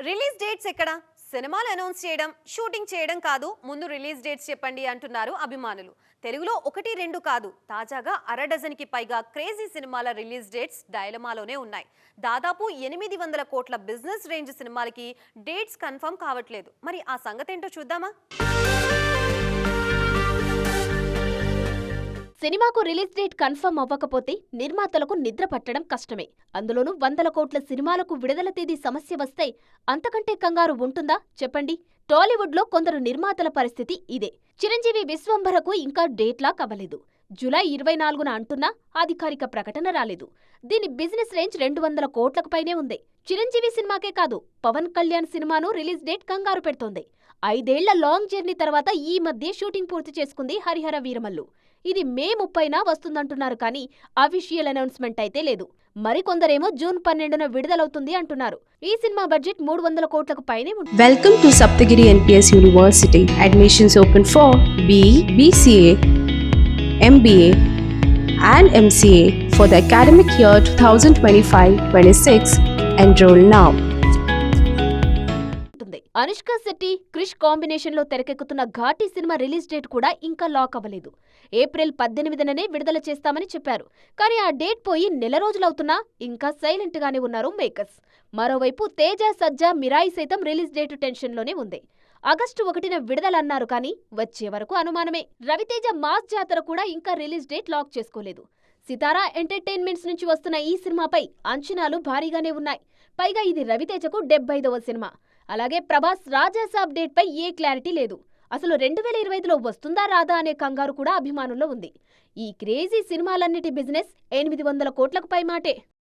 Release dates ఎక్కడ? సినిమాలు announce చేయడం, షూటింగ్ చేయడం కాదు, ముందు రిలీజ్ డేట్స్ చెప్పండి అంటున్నారు అభిమానులు. తెలుగులో 1, 2 కాదు, తాజాగా అరడజన్కి పైగా క్రేజీ సినిమాల రిలీజ్ డేట్స్ డైలమాలోనే ఉన్నాయి. దాదాపు 800 కోట్ల బిజినెస్ రేంజ్ సినిమాలకి డేట్స్ కన్ఫర్మ్ కావట్లేదు. మరి ఆ సంగతేంటో చూద్దామా? సినిమాకు రిలీజ్ డేట్ కన్ఫర్మ్ అవ్వకపోతే నిర్మాతలకు నిద్ర పట్టడం కష్టమే. అందులోనూ 100 కోట్ల సినిమాలకు విడుదల తేదీ సమస్య వస్తే అంతకంటే కంగారు ఉంటుందా చెప్పండి. టాలీవుడ్ లో కొందరు నిర్మాతల పరిస్థితి ఇదే. చిరంజీవి విశ్వంభరకు ఇంకా డేట్ లాక్ అవ్వలేదు. జూలై 24న అంటున్నా అధికారిక ప్రకటన రాలేదు. దీని బిజినెస్ రేంజ్ 200 కోట్లకు పైనే ఉంది. చిరంజీవి సినిమాకే కాదు, పవన్ కళ్యాణ్ సినిమాను రిలీజ్ డేట్ కంగారు పెడుతోంది. 5 ఏళ్ల లాంగ్ జర్నీ తర్వాత ఈ మధ్య షూటింగ్ పూర్తి చేసుకుంది హరిహర వీరమల్లు. ఇది మే 30న వస్తుందంటున్నారు, కానీ అఫీషియల్ అనౌన్స్మెంట్ అయితే లేదు. మరికొందరేమో జూన్ 12న విడుదలవుతుంది అంటున్నారు. ఈ సినిమా బడ్జెట్ 300 కోట్లకు పైనే ఉంటుంది. Welcome to Saptagiri NPS University. Admissions open for BE, BCA, MBA and MCA for the academic year 2025-26. Enroll now. Anushka Shetty, Krish combination లో తెరకెక్కుతున్న ఘాటీ సినిమా రిలీజ్ డేట్ కూడా ఇంకా లాక్ అవ్వలేదు. ఏప్రిల్ 18నే విడుదల చేస్తామని చెప్పారు. కానీ ఆ డేట్ పోయి నెల రోజులవుతున్నా ఇంకా సైలెంట్ గానే ఉన్నారు మేకర్స్. మరోవైపు తేజ, సజ్జా, మిరాయి సైతం రిలీజ్ డేట్ టెన్షన్ లోనే ఉంది. ఆగస్టు 1న విడుదలన్నారు, కానీ వచ్చే వరకు అనుమానమే. రవితేజ మాస్ జాతర కూడా ఇంకా రిలీజ్ డేట్ లాక్ చేసుకోలేదు. సితారా ఎంటర్టైన్మెంట్స్ నుంచి వస్తున్న ఈ సినిమాపై అంచనాలు భారీగానే ఉన్నాయి. పైగా ఇది రవితేజకు 75వ సినిమా. అలాగే ప్రభాస్ రాజాసాబ్ డేట్ పై ఏ క్లారిటీ లేదు. అసలు 2025లో వస్తుందా రాదా అనే కంగారు కూడా అభిమానుల్లో ఉంది. ఈ క్రేజీ సినిమాలన్నిటి బిజినెస్ 800 కోట్లకు పై మాటే.